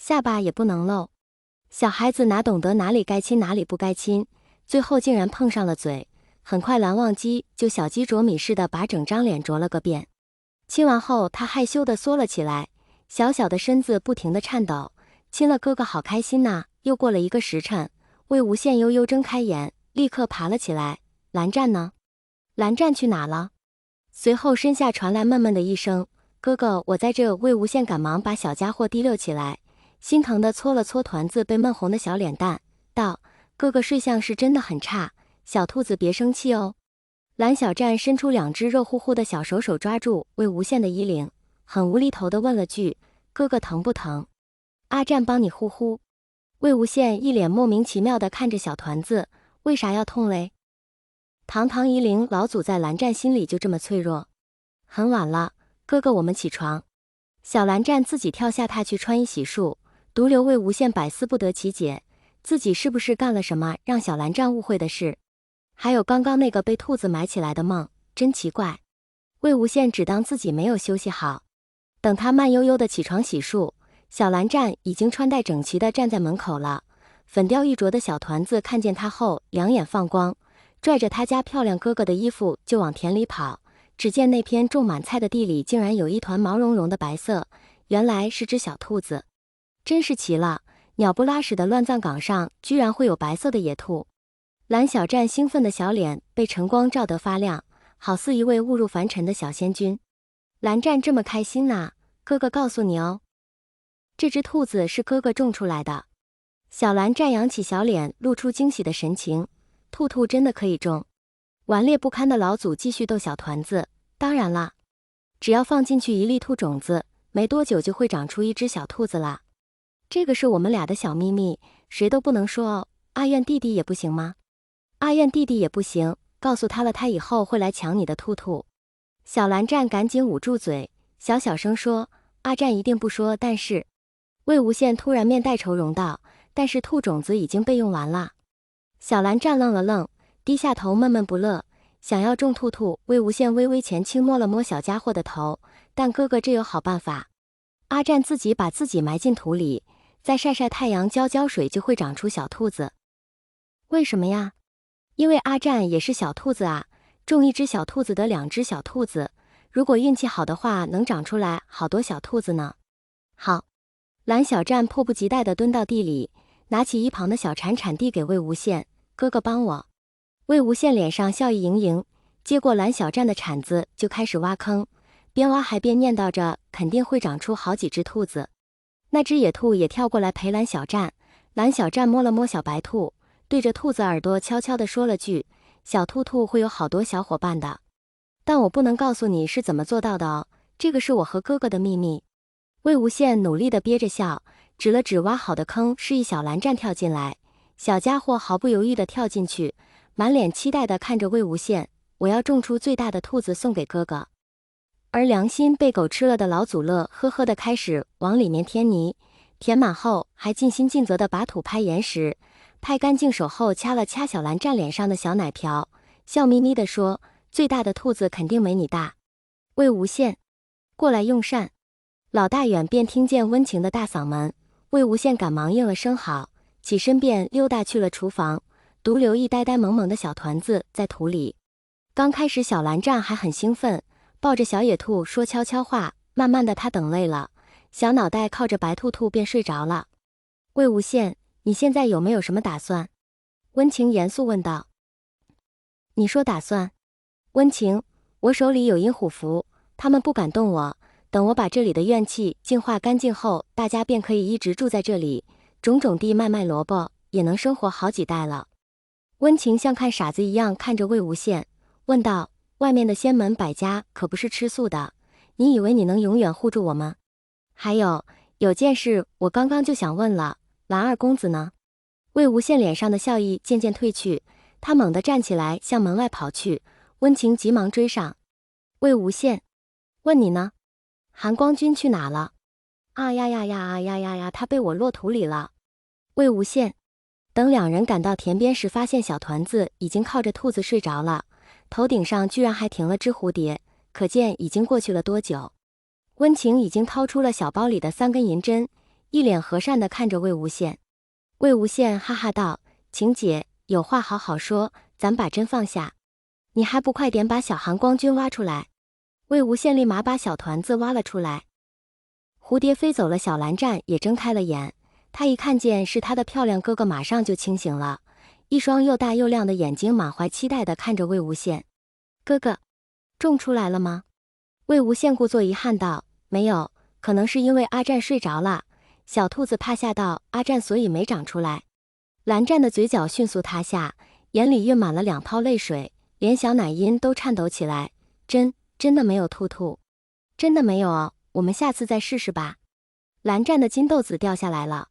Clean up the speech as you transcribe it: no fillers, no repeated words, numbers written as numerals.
下巴也不能露。小孩子哪懂得哪里该亲哪里不该亲，最后竟然碰上了嘴。很快蓝忘机就小鸡啄米似的把整张脸啄了个遍。亲完后，他害羞地缩了起来，小小的身子不停地颤抖。亲了哥哥好开心呐！又过了1个时辰，魏无羡悠悠睁开眼，立刻爬了起来。蓝湛呢？蓝湛去哪了？随后身下传来闷闷的一声：“哥哥，我在这。”魏无羡赶忙把小家伙提溜起来，心疼地搓了搓团子被闷红的小脸蛋，道：“哥哥睡相是真的很差，小兔子别生气哦。”蓝小湛伸出2只热乎乎的小手抓住魏无羡的衣领，很无厘头地问了句：“哥哥疼不疼？阿湛帮你呼呼。”魏无羡一脸莫名其妙地看着小团子，为啥要痛嘞？堂堂夷陵老祖在蓝湛心里就这么脆弱？很晚了，哥哥我们起床。小蓝湛自己跳下榻去穿衣洗漱，独留魏无羡百思不得其解，自己是不是干了什么让小蓝湛误会的事？还有刚刚那个被兔子埋起来的梦，真奇怪。魏无羡只当自己没有休息好。等他慢悠悠地起床洗漱，小蓝湛已经穿戴整齐地站在门口了。粉雕玉琢的小团子看见他后两眼放光，拽着他家漂亮哥哥的衣服就往田里跑。只见那片种满菜的地里竟然有一团毛茸茸的白色，原来是只小兔子。真是奇了，鸟不拉屎的乱葬岗上居然会有白色的野兔。蓝小湛兴奋的小脸被晨光照得发亮，好似一位误入凡尘的小仙君。蓝湛这么开心呐，哥哥告诉你哦，这只兔子是哥哥种出来的。小蓝湛扬起小脸，露出惊喜的神情。兔兔真的可以种？顽劣不堪的老祖继续逗小团子。当然啦，只要放进去1粒兔种子，没多久就会长出一只小兔子啦。这个是我们俩的小秘密，谁都不能说哦。阿愿弟弟也不行吗？阿愿弟弟也不行，告诉他了，他以后会来抢你的兔兔。小蓝湛赶紧捂住嘴，小小声说：“阿湛一定不说。”但是魏无羡突然面带愁容道：“但是兔种子已经被用完了。”小蓝湛愣了愣，低下头闷闷不乐，想要种兔兔。魏无羡微微前轻摸了摸小家伙的头，但哥哥这有好办法。阿湛自己把自己埋进土里，再晒晒太阳，浇水，就会长出小兔子。为什么呀？因为阿湛也是小兔子啊，种1只小兔子得2只小兔子，如果运气好的话，能长出来好多小兔子呢。好，蓝小湛迫不及待地蹲到地里，拿起一旁的小铲铲递给魏无羡：“哥哥帮我。”魏无羡脸上笑意盈盈，接过蓝小湛的铲子就开始挖坑，边挖还边念叨着肯定会长出好几只兔子。那只野兔也跳过来陪蓝小湛，蓝小湛摸了摸小白兔，对着兔子耳朵悄悄地说了句：“小兔兔会有好多小伙伴的，但我不能告诉你是怎么做到的哦，这个是我和哥哥的秘密。”魏无羡努力地憋着笑，指了指挖好的坑，示意小蓝湛跳进来。小家伙毫不犹豫地跳进去，满脸期待地看着魏无羡：“我要种出最大的兔子送给哥哥。”而良心被狗吃了的老祖乐呵呵地开始往里面添泥，填满后还尽心尽责地把土拍严实，拍干净手后掐了掐小蓝湛脸上的小奶瓢，笑眯眯地说：“最大的兔子肯定没你大。”魏无羡，过来用膳。老大远便听见温情的大嗓门，魏无羡赶忙应了声好，起身便溜达去了厨房，独留一呆呆萌萌的小团子在土里。刚开始小蓝湛还很兴奋，抱着小野兔说悄悄话，慢慢的他等累了，小脑袋靠着白兔兔便睡着了。魏无羡，你现在有没有什么打算？温情严肃问道。你说打算？温情，我手里有阴虎符，他们不敢动我，等我把这里的怨气净化干净后，大家便可以一直住在这里，种种地卖卖萝卜，也能生活好几代了。温情像看傻子一样看着魏无羡，问道：“外面的仙门百家可不是吃素的，你以为你能永远护住我吗？还有件事我刚刚就想问了，蓝二公子呢？”魏无羡脸上的笑意渐渐褪去，他猛地站起来向门外跑去，温情急忙追上。魏无羡，问你呢？韩光君去哪了？啊呀呀呀啊呀呀呀，他被我落土里了。魏无羡，等两人赶到田边时，发现小团子已经靠着兔子睡着了，头顶上居然还停了只蝴蝶，可见已经过去了多久。温情已经掏出了小包里的3根银针，一脸和善地看着魏无羡。魏无羡哈哈道：“晴姐，有话好好说，咱把针放下。你还不快点把小寒光君挖出来！”魏无羡立马把小团子挖了出来。蝴蝶飞走了，小蓝湛也睁开了眼。他一看见是他的漂亮哥哥，马上就清醒了，一双又大又亮的眼睛满怀期待地看着魏无羡。哥哥，种出来了吗？魏无羡故作遗憾道：“没有，可能是因为阿战睡着了。”小兔子趴下道：“阿战所以没长出来。”蓝湛的嘴角迅速塌下，眼里蕴满了2泡泪水，连小奶音都颤抖起来。真的没有兔兔？真的没有哦，我们下次再试试吧。蓝湛的金豆子掉下来了。